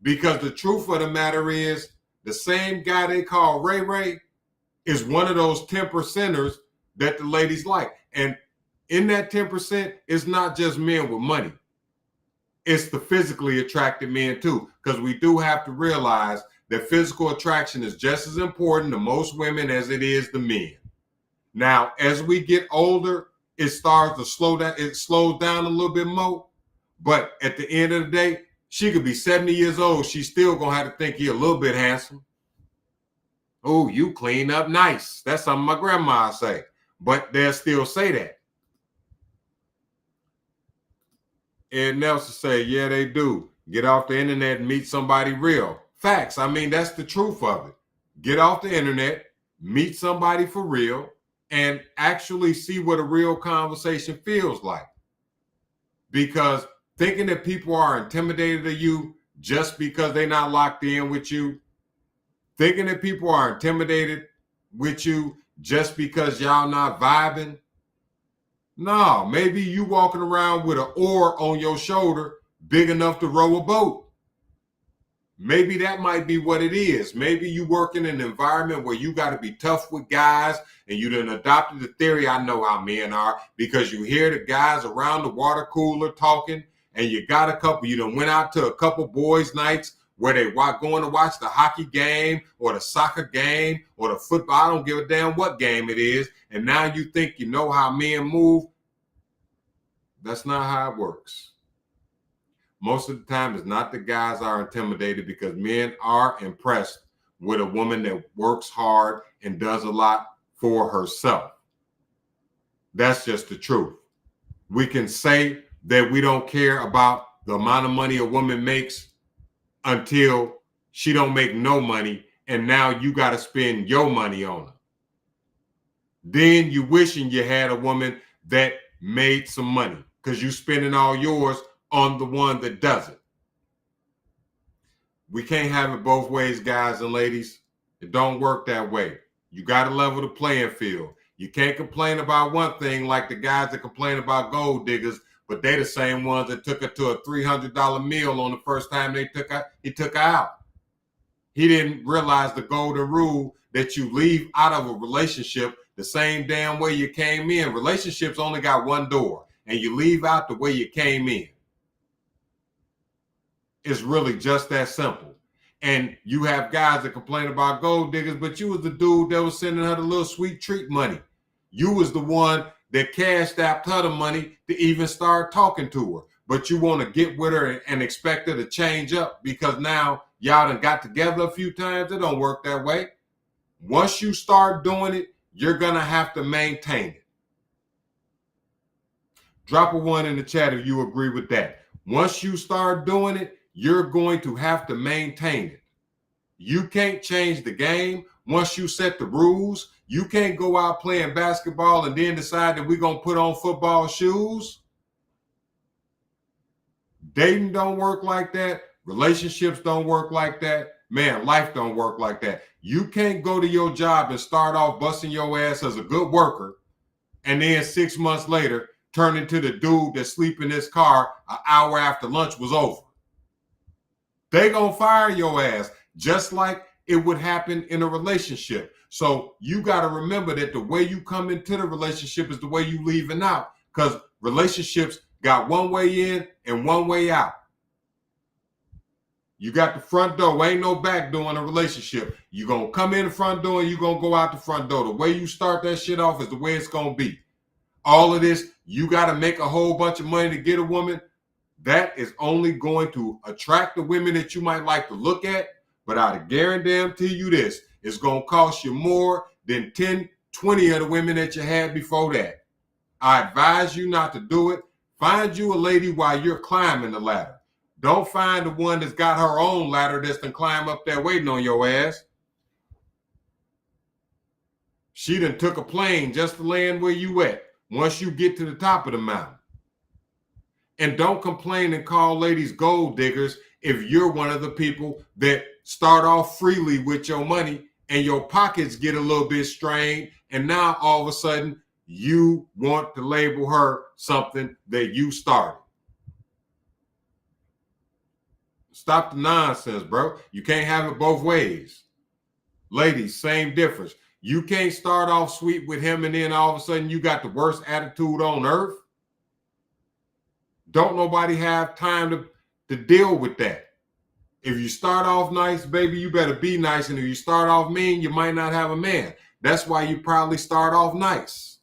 Because the truth of the matter is the same guy they call Ray Ray is one of those 10%ers that the ladies like. And in that 10%, it's not just men with money. It's the physically attracted men too, because we do have to realize that physical attraction is just as important to most women as it is to men. Now, as we get older, it starts to slow down. It slows down a little bit more. But at the end of the day, she could be 70 years old. She's still going to have to think you're a little bit handsome. Oh, you clean up nice. That's something my grandma say. But they'll still say that. And Nelson say, yeah, they do. Get off the internet and meet somebody real. Facts. I mean, that's the truth of it. Get off the internet, meet somebody for real, and actually see what a real conversation feels like. Because thinking that people are intimidated of you just because they're not locked in with you, thinking that people are intimidated with you just because y'all not vibing, no, maybe you walking around with an oar on your shoulder big enough to row a boat. Maybe that might be what it is. Maybe you work in an environment where you got to be tough with guys and you done adopted the theory, I know how men are, because you hear the guys around the water cooler talking and you got a couple, you done went out to a couple boys' nights where they going to watch the hockey game or the soccer game or the football. I don't give a damn what game it is. And now you think you know how men move. That's not how it works. Most of the time, it's not the guys are intimidated because men are impressed with a woman that works hard and does a lot for herself. That's just the truth. We can say that we don't care about the amount of money a woman makes until she don't make no money, and now you got to spend your money on her. Then you wishing you had a woman that made some money because you spending all yours on the one that doesn't. We can't have it both ways, guys and ladies. It don't work that way. You got to level the playing field. You can't complain about one thing like the guys that complain about gold diggers, but they the same ones that took her to a $300 meal on the first time he took her out. He didn't realize the golden rule that you leave out of a relationship the same damn way you came in. Relationships only got one door, and you leave out the way you came in. It's really just that simple. And you have guys that complain about gold diggers, but you was the dude that was sending her the little sweet treat money. You was the one that cashed out her the money to even start talking to her. But you want to get with her and expect her to change up because now y'all done got together a few times. It don't work that way. Once you start doing it, you're going to have to maintain it. Drop a 1 in the chat if you agree with that. Once you start doing it, you're going to have to maintain it. You can't change the game. Once you set the rules, you can't go out playing basketball and then decide that we're going to put on football shoes. Dating don't work like that. Relationships don't work like that. Man, life don't work like that. You can't go to your job and start off busting your ass as a good worker and then 6 months later turn into the dude that sleep in his car an hour after lunch was over. They gonna fire your ass just like it would happen in a relationship. So you got to remember that the way you come into the relationship is the way you leaving out, because relationships got one way in and one way out. You got the front door. Ain't no back door in a relationship. You're going to come in the front door and you're going to go out the front door. The way you start that shit off is the way it's going to be. All of this, you got to make a whole bunch of money to get a woman. That is only going to attract the women that you might like to look at. But I guarantee you this, it's going to cost you more than 10, 20 of the women that you had before that. I advise you not to do it. Find you a lady while you're climbing the ladder. Don't find the one that's got her own ladder that's gonna climb up there waiting on your ass. She done took a plane just to land where you at once you get to the top of the mountain. And don't complain and call ladies gold diggers if you're one of the people that start off freely with your money and your pockets get a little bit strained, and now all of a sudden you want to label her something that you started. Stop the nonsense, bro. You can't have it both ways. Ladies, same difference. You can't start off sweet with him and then all of a sudden you got the worst attitude on earth. Don't nobody have time to deal with that. If you start off nice, baby, you better be nice. And if you start off mean, you might not have a man. That's why you probably start off nice.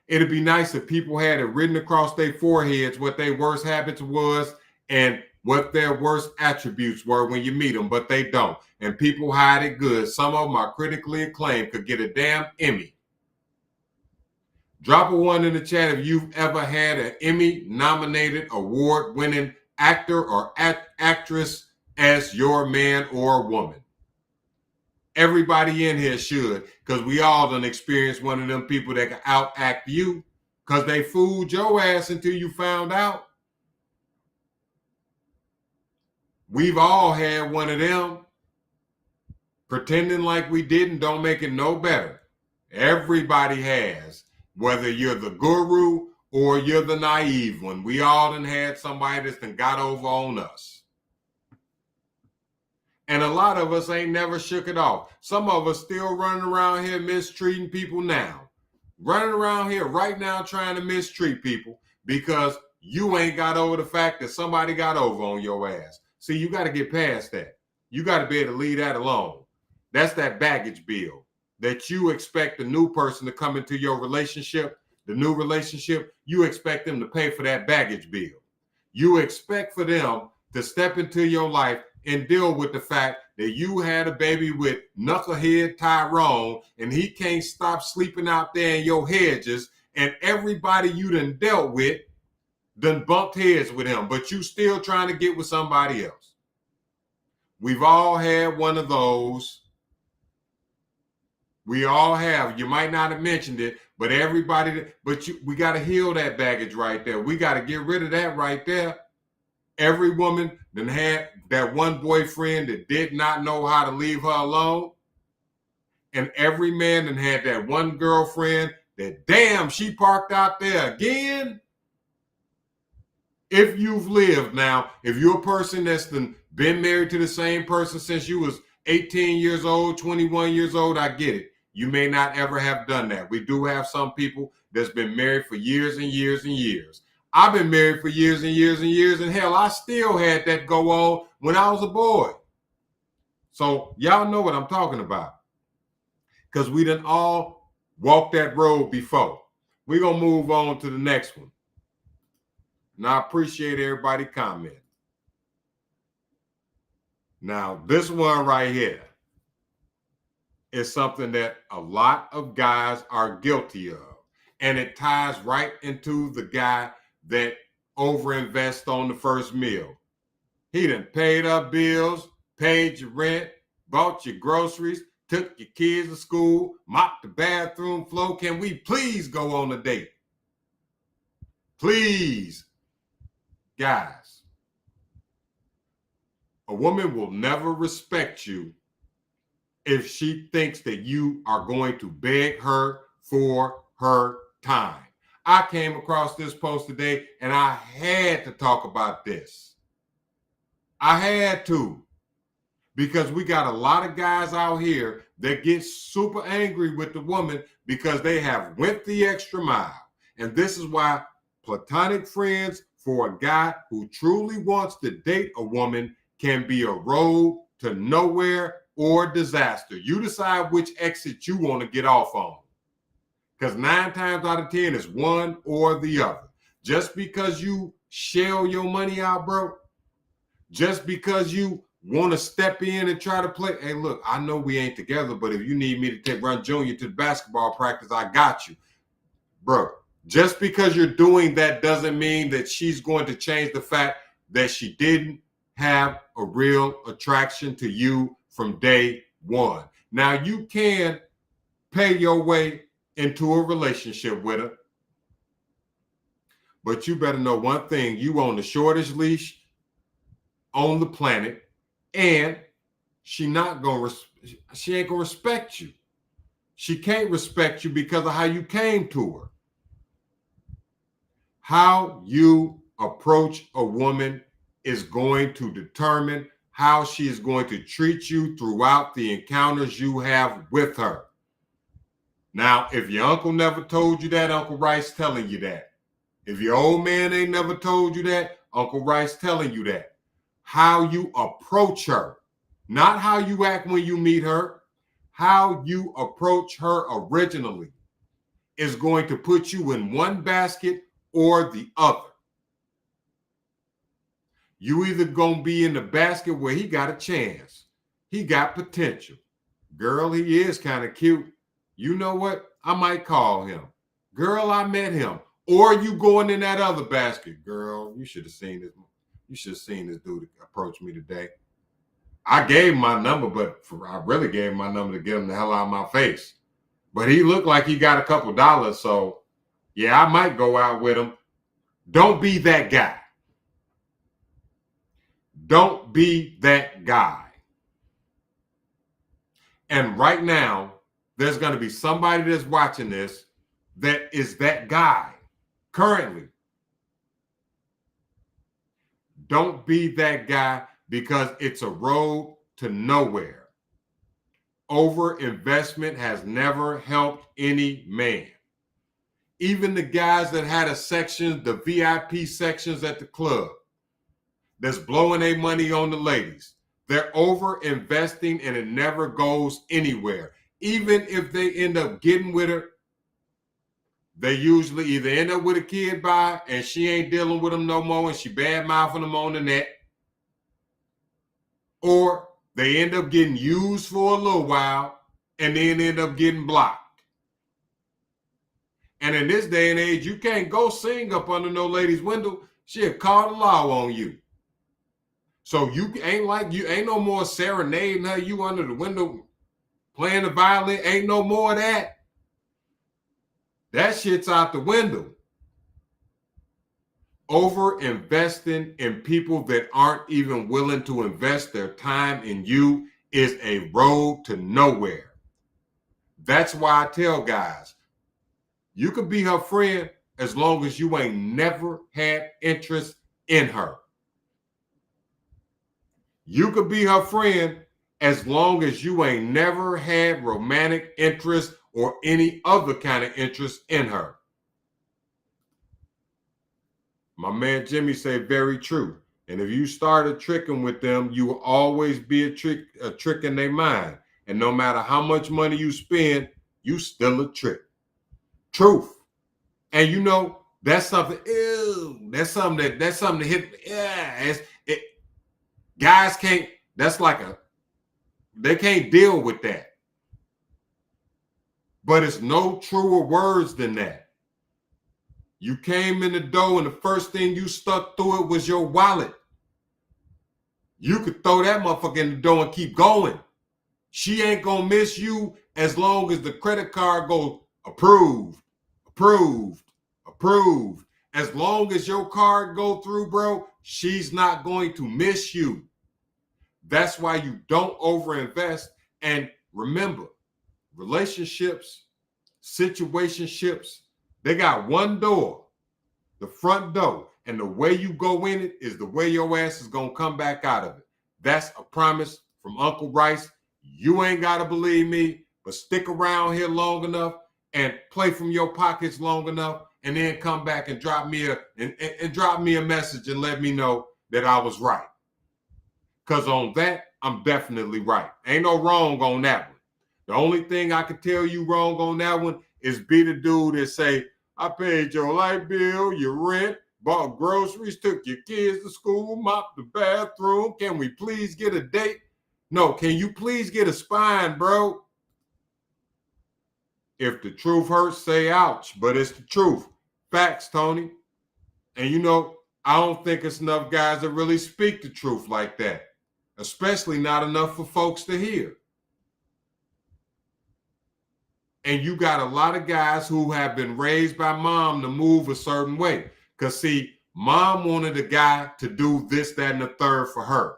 It'd be nice if people had it written across their foreheads what their worst habits was and what their worst attributes were when you meet them, but they don't. And people hide it good. Some of them are critically acclaimed, could get a damn Emmy. Drop a 1 in the chat if you've ever had an Emmy-nominated, award-winning actor or actress as your man or woman. Everybody in here should, because we all done experienced one of them people that can out-act you because they fooled your ass until you found out. We've all had one of them. Pretending like we didn't don't make it no better. Everybody has. Whether you're the guru or you're the naive one, we all done had somebody that's done got over on us. And a lot of us ain't never shook it off. Some of us still running around here mistreating people now. Running around here right now trying to mistreat people because you ain't got over the fact that somebody got over on your ass. See, you got to get past that. You got to be able to leave that alone. That's that baggage bill that you expect the new person to come into your relationship, the new relationship, you expect them to pay for that baggage bill. You expect for them to step into your life and deal with the fact that you had a baby with knucklehead Tyrone and he can't stop sleeping out there in your hedges, and everybody you done dealt with done bumped heads with him, but you still trying to get with somebody else. We've all had one of those. We all have. You might not have mentioned it, but we got to heal that baggage right there. We got to get rid of that right there. Every woman then had that one boyfriend that did not know how to leave her alone. And every man then had that one girlfriend that, damn, she parked out there again. If you've lived now, if you're a person that's been married to the same person since you was 18 years old, 21 years old, I get it. You may not ever have done that. We do have some people that's been married for years and years and years. I've been married for years and years and years, and hell, I still had that go on when I was a boy. So y'all know what I'm talking about, because we done all walked that road before. We're going to move on to the next one. And I appreciate everybody commenting. Now, this one right here is something that a lot of guys are guilty of. And it ties right into the guy that overinvests on the first meal. He done paid up bills, paid your rent, bought your groceries, took your kids to school, mopped the bathroom floor. Can we please go on a date? Please. Guys, a woman will never respect you if she thinks that you are going to beg her for her time. I came across this post today and I had to talk about this. I had to, because we got a lot of guys out here that get super angry with the woman because they have went the extra mile. And this is why platonic friends for a guy who truly wants to date a woman can be a road to nowhere or disaster. You decide which exit you want to get off on. Because 9 times out of 10 is one or the other. Just because you shell your money out, bro, just because you want to step in and try to play, hey, look, I know we ain't together, but if you need me to take Run Junior to the basketball practice, I got you. Bro, just because you're doing that doesn't mean that she's going to change the fact that she didn't have a real attraction to you from day one. Now, you can pay your way into a relationship with her, but you better know one thing: you on the shortest leash on the planet, and she ain't gonna respect you. She can't respect you because of how you came to her. How you approach a woman is going to determine how she is going to treat you throughout the encounters you have with her. Now, if your uncle never told you that, Uncle Rice telling you that. If your old man ain't never told you that, Uncle Rice telling you that. How you approach her, not how you act when you meet her, how you approach her originally is going to put you in one basket or the other. You either gonna be in the basket where he got a chance, he got potential. Girl, he is kind of cute. You know what? I might call him. Girl, I met him. Or you going in that other basket. Girl, you should have seen this. You should have seen this dude approach me today. I gave him my number, but I really gave him my number to get him the hell out of my face. But he looked like he got a couple dollars, so yeah, I might go out with him. Don't be that guy. Don't be that guy. And right now, there's going to be somebody that's watching this that is that guy currently. Don't be that guy, because it's a road to nowhere. Overinvestment has never helped any man. Even the guys that had a section, the VIP sections at the club, that's blowing their money on the ladies, they're over-investing and it never goes anywhere. Even if they end up getting with her, they usually either end up with a kid by and she ain't dealing with them no more and she bad-mouthing them on the net, or they end up getting used for a little while and then end up getting blocked. And in this day and age, you can't go sing up under no lady's window. She'll call the law on you. So you ain't no more serenading her, you under the window playing the violin. Ain't no more of that. That shit's out the window. Over investing in people that aren't even willing to invest their time in you is a road to nowhere. That's why I tell guys, you could be her friend as long as you ain't never had interest in her. You could be her friend as long as you ain't never had romantic interest or any other kind of interest in her. My man Jimmy said very true. And if you started tricking with them, you will always be a trick in their mind. And no matter how much money you spend, you still a trick. Truth. And you know, that's something, that's something to hit. Yeah, guys can't, they can't deal with that. But it's no truer words than that. You came in the door and the first thing you stuck through it was your wallet. You could throw that motherfucker in the door and keep going. She ain't gonna miss you as long as the credit card goes approved, approved, approved. As long as your card go through, bro, she's not going to miss you. That's why you don't overinvest. And remember, relationships, situationships, they got one door, the front door. And the way you go in it is the way your ass is going to come back out of it. That's a promise from Uncle Rice. You ain't got to believe me, but stick around here long enough and play from your pockets long enough, and then come back and drop me a message and let me know that I was right. Because on that, I'm definitely right. Ain't no wrong on that one. The only thing I can tell you wrong on that one is be the dude that say, I paid your light bill, your rent, bought groceries, took your kids to school, mopped the bathroom. Can we please get a date? No, can you please get a spine, bro? If the truth hurts, say ouch, but it's the truth. Facts, Tony. And you know, I don't think it's enough guys that really speak the truth like that, especially not enough for folks to hear. And you got a lot of guys who have been raised by mom to move a certain way. Because, see, mom wanted a guy to do this, that, and the third for her.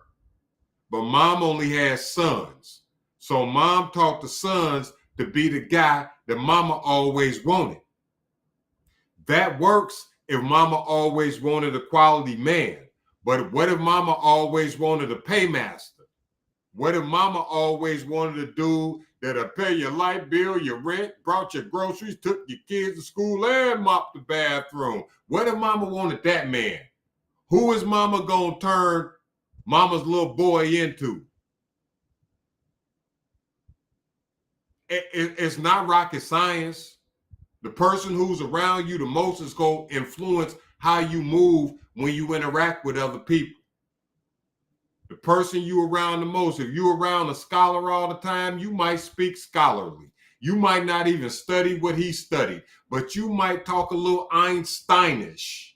But mom only has sons. So mom taught the sons to be the guy that mama always wanted. That works if mama always wanted a quality man. But what if mama always wanted a paymaster? What if mama always wanted a dude that'll pay your light bill, your rent, brought your groceries, took your kids to school, and mopped the bathroom? What if mama wanted that man? Who is mama gonna turn mama's little boy into? It's not rocket science. The person who's around you the most is going to influence how you move when you interact with other people. The person you around the most, if you're around a scholar all the time, you might speak scholarly. You might not even study what he studied, but you might talk a little Einsteinish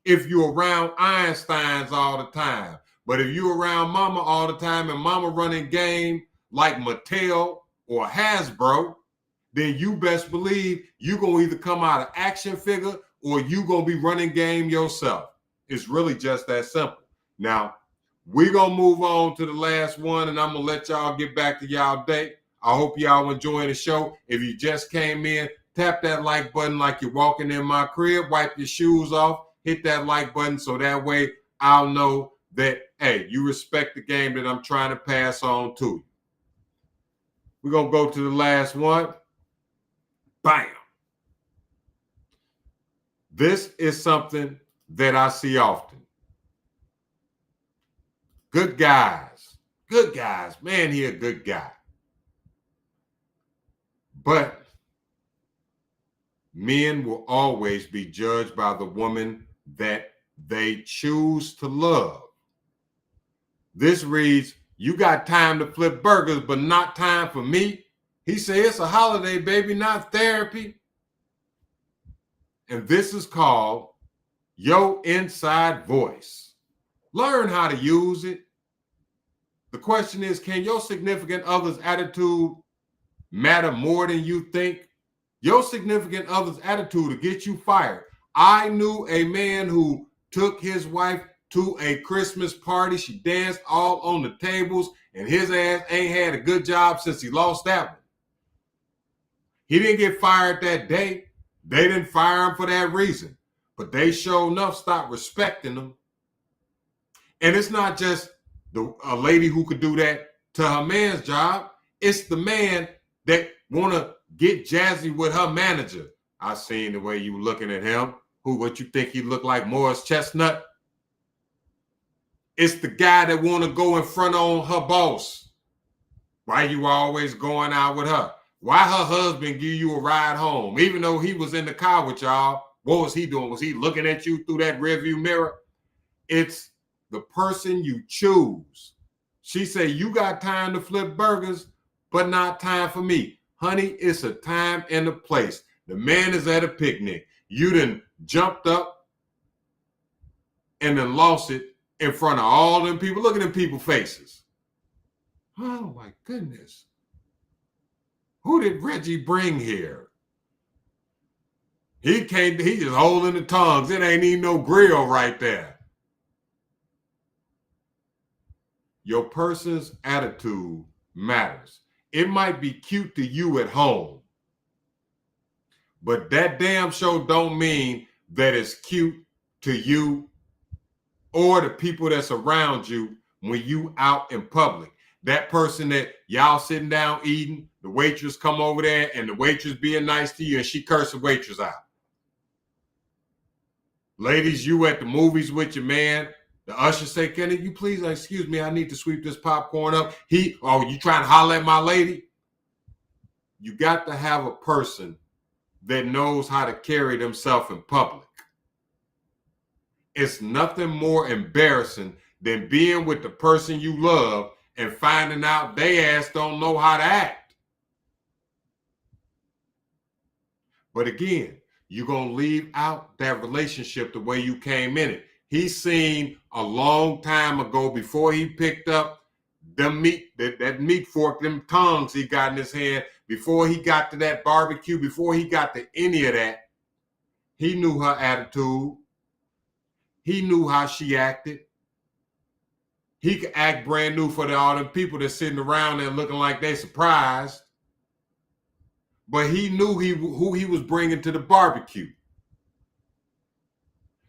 if you're around Einsteins all the time. But if you're around mama all the time and mama running game like Mattel or Hasbro, then you best believe you're going to either come out of action figure or you're going to be running game yourself. It's really just that simple. Now, we're going to move on to the last one, and I'm going to let y'all get back to y'all day. I hope y'all enjoying the show. If you just came in, tap that like button like you're walking in my crib. Wipe your shoes off. Hit that like button so that way I'll know that, hey, you respect the game that I'm trying to pass on to you. We're going to go to the last one. Bam. This is something that I see often. Good guys. Good guys. Man, he a good guy. But men will always be judged by the woman that they choose to love. This reads, you got time to flip burgers, but not time for me. He said, it's a holiday, baby, not therapy. And this is called your inside voice. Learn how to use it. The question is, can your significant other's attitude matter more than you think? Your significant other's attitude will get you fired. I knew a man who took his wife to a Christmas party. She danced all on the tables, and his ass ain't had a good job since he lost that one. He didn't get fired that day. They didn't fire him for that reason. But they sure enough stopped respecting him. And it's not just a lady who could do that to her man's job. It's the man that want to get jazzy with her manager. I seen the way you looking at him. What you think he look like, Morris Chestnut? It's the guy that want to go in front on her boss. Why you always going out with her? Why her husband give you a ride home? Even though he was in the car with y'all, what was he doing? Was he looking at you through that rearview mirror? It's the person you choose. She said, you got time to flip burgers, but not time for me. Honey, it's a time and a place. The man is at a picnic. You done jumped up and then lost it in front of all them people. Look at them people's faces. Oh my goodness. Who did Reggie bring here? He just holding the tongues. It ain't even no grill right there. Your person's attitude matters. It might be cute to you at home, but that damn show don't mean that it's cute to you or the people that's around you when you out in public. That person that y'all sitting down eating, the waitress come over there and the waitress being nice to you and she curse the waitress out. Ladies, you at the movies with your man, the usher say, can you please, excuse me, I need to sweep this popcorn up. You trying to holler at my lady? You got to have a person that knows how to carry themselves in public. It's nothing more embarrassing than being with the person you love and finding out they ass don't know how to act. But again, you're going to leave out that relationship the way you came in it. He seen a long time ago before he picked up the meat, that meat fork, them tongues he got in his hand, before he got to that barbecue, before he got to any of that, he knew her attitude. He knew how she acted. He could act brand new for all them people that's sitting around there looking like they surprised. But he knew who he was bringing to the barbecue.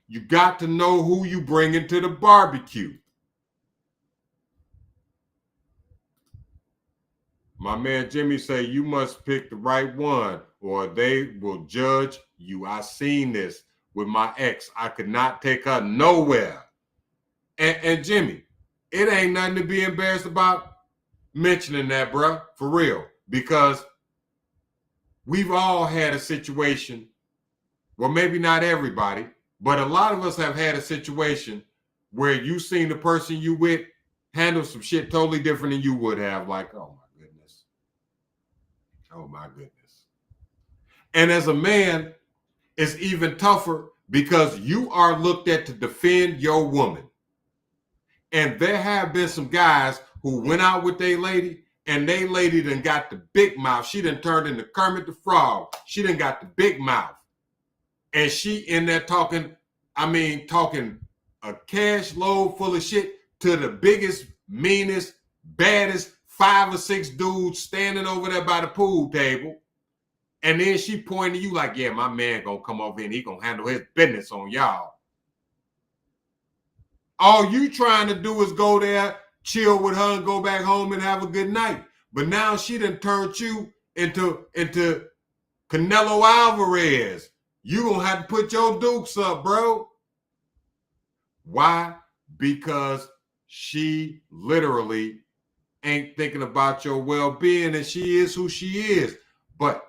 You got to know who you bringing to the barbecue. My man Jimmy say, you must pick the right one or they will judge you. I seen this with my ex. I could not take her nowhere. And Jimmy, it ain't nothing to be embarrassed about mentioning that, bruh, for real. Because we've all had a situation, well, maybe not everybody, but a lot of us have had a situation where you seen the person you with handle some shit totally different than you would have. Like, oh my goodness. Oh my goodness. And as a man, it's even tougher because you are looked at to defend your woman. And there have been some guys who went out with their lady and they lady done got the big mouth. She done turned into Kermit the Frog. She done got the big mouth. And she in there talking a cash load full of shit to the biggest, meanest, baddest 5 or 6 dudes standing over there by the pool table. And then she pointing to you like, yeah, my man gonna come over here and he gonna handle his business on y'all. All you trying to do is go there, chill with her and go back home and have a good night. But now she done turned you into Canelo Alvarez. You gonna have to put your dukes up, bro. Why? Because she literally ain't thinking about your well-being and she is who she is. But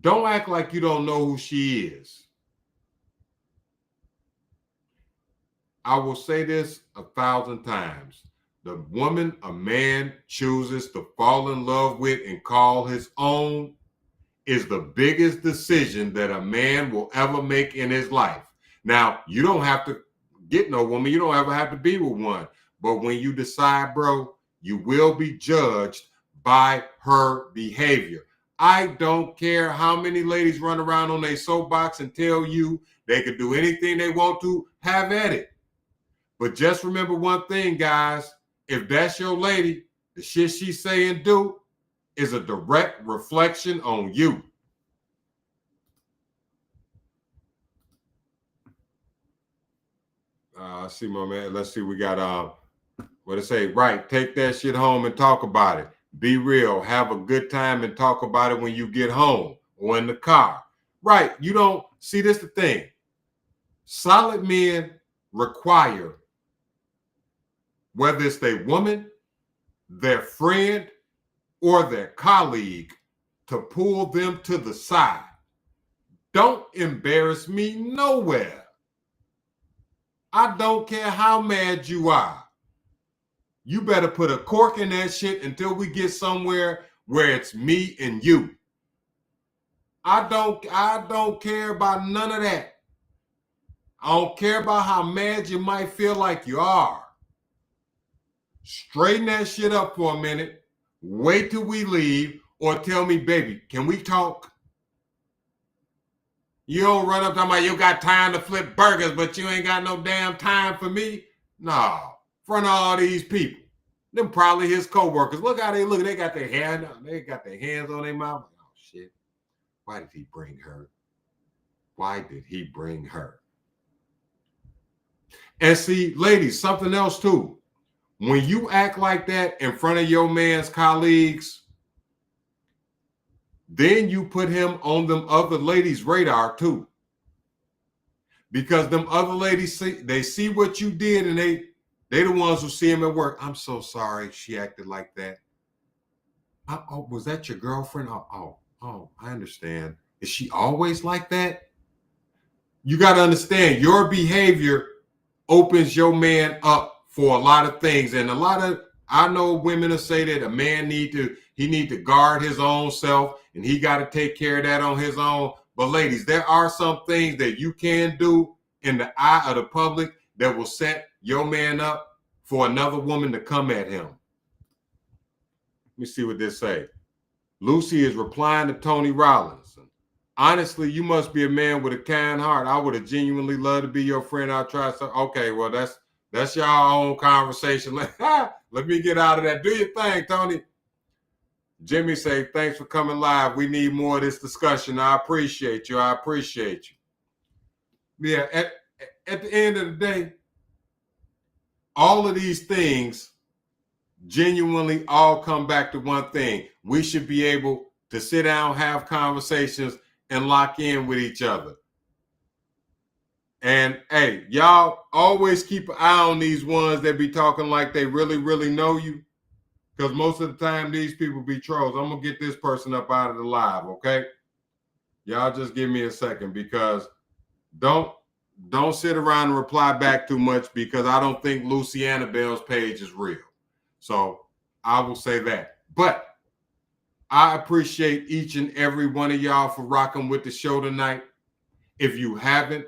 don't act like you don't know who she is. I will say this 1,000 times. The woman a man chooses to fall in love with and call his own is the biggest decision that a man will ever make in his life. Now, you don't have to get no woman. You don't ever have to be with one. But when you decide, bro, you will be judged by her behavior. I don't care how many ladies run around on their soapbox and tell you they could do anything they want to, have at it. But just remember one thing, guys. If that's your lady, the shit she say and do is a direct reflection on you. See, my man. Let's see. We got what it say? Right. Take that shit home and talk about it. Be real. Have a good time and talk about it when you get home or in the car. Right. You don't see this the thing. Solid men require, whether it's their woman, their friend, or their colleague, to pull them to the side. Don't embarrass me nowhere. I don't care how mad you are. You better put a cork in that shit until we get somewhere where it's me and you. I don't care about none of that. I don't care about how mad you might feel like you are. Straighten that shit up for a minute. Wait till we leave, or tell me, baby, can we talk? You don't run up talking about you got time to flip burgers, but you ain't got no damn time for me. Nah, in front of all these people. Them probably his co-workers. Look how they look. They got their hands on their mouth. Oh shit. Why did he bring her? Why did he bring her? And see, ladies, something else too. When you act like that in front of your man's colleagues, then you put him on them other ladies' radar too. Because them other ladies see what you did, and they the ones who see him at work. I'm so sorry she acted like that. Oh, was that your girlfriend? Oh, I understand. Is she always like that? You got to understand your behavior opens your man up for a lot of things. And I know women will say that a man need to guard his own self, and he got to take care of that on his own. But ladies, there are some things that you can do in the eye of the public that will set your man up for another woman to come at him. Let me see what this say. Lucy is replying to Tony Rollins. Honestly, you must be a man with a kind heart. I would have genuinely loved to be your friend. I'll try so. Okay, well, that's y'all own conversation. Let me get out of that. Do your thing, Tony. Jimmy say, thanks for coming live. We need more of this discussion. I appreciate you. Yeah, at the end of the day, all of these things genuinely all come back to one thing. We should be able to sit down, have conversations, and lock in with each other. And hey, y'all always keep an eye on these ones that be talking like they really, really know you. Because most of the time, these people be trolls. I'm going to get this person up out of the live, okay? Y'all just give me a second, because don't sit around and reply back too much, because I don't think Lucy Annabelle's page is real. So I will say that. But I appreciate each and every one of y'all for rocking with the show tonight. If you haven't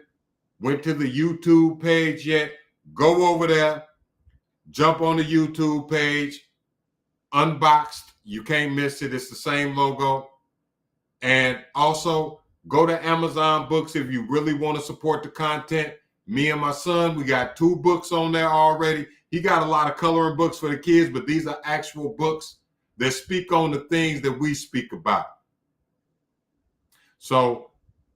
went to the YouTube page yet, go over there, jump on the YouTube page, Unboxxed. You can't miss it. It's the same logo. And also go to Amazon Books if you really want to support the content. Me and my son, we got 2 books on there already. He got a lot of coloring books for the kids, but these are actual books that speak on the things that we speak about. So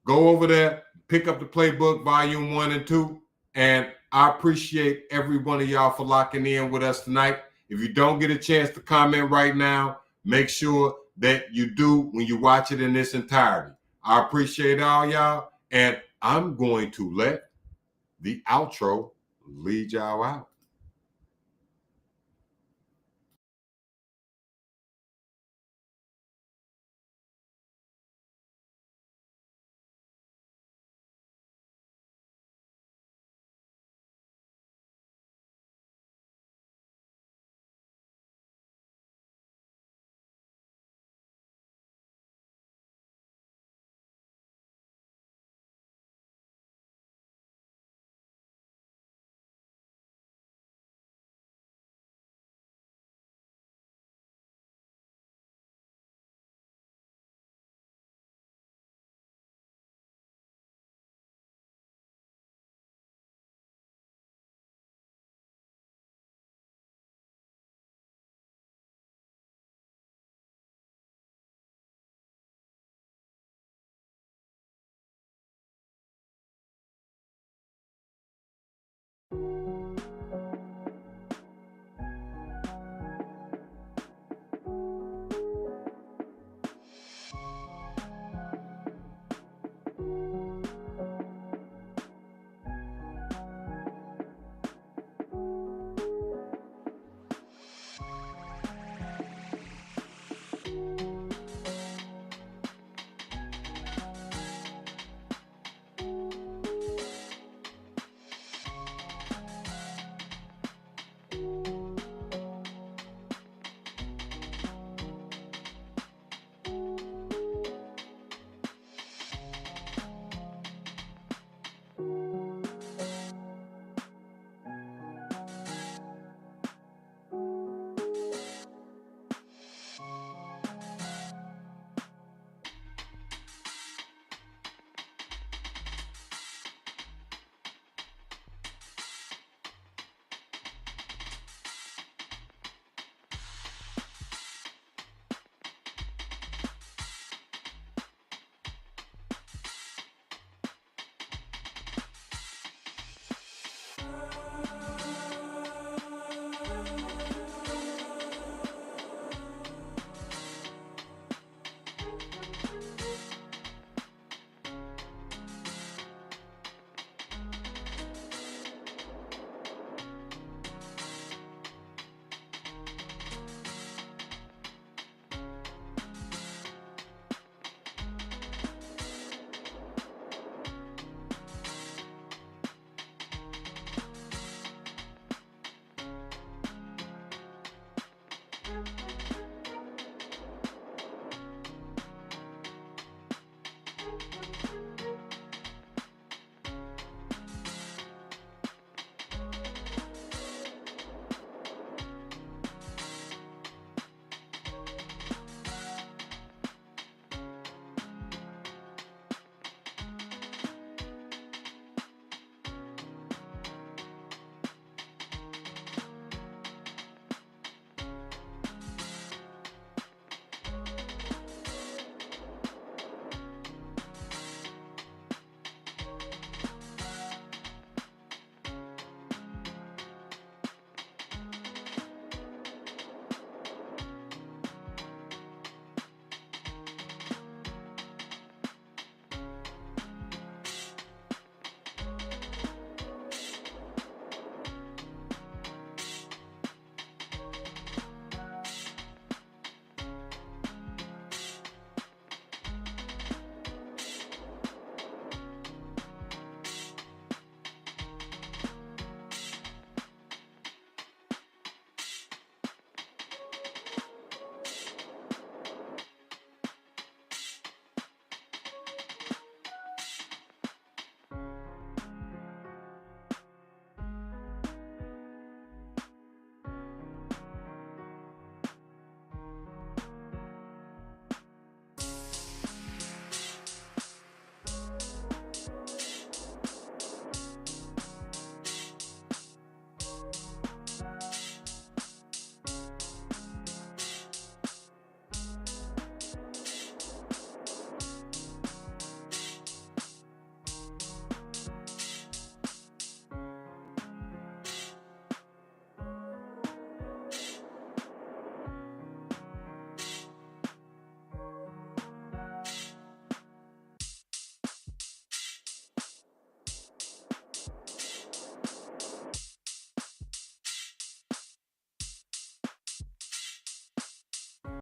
go over there, pick up the playbook, volume 1 and 2. And I appreciate every one of y'all for locking in with us tonight. If you don't get a chance to comment right now, make sure that you do when you watch it in its entirety. I appreciate all y'all. And I'm going to let the outro lead y'all out.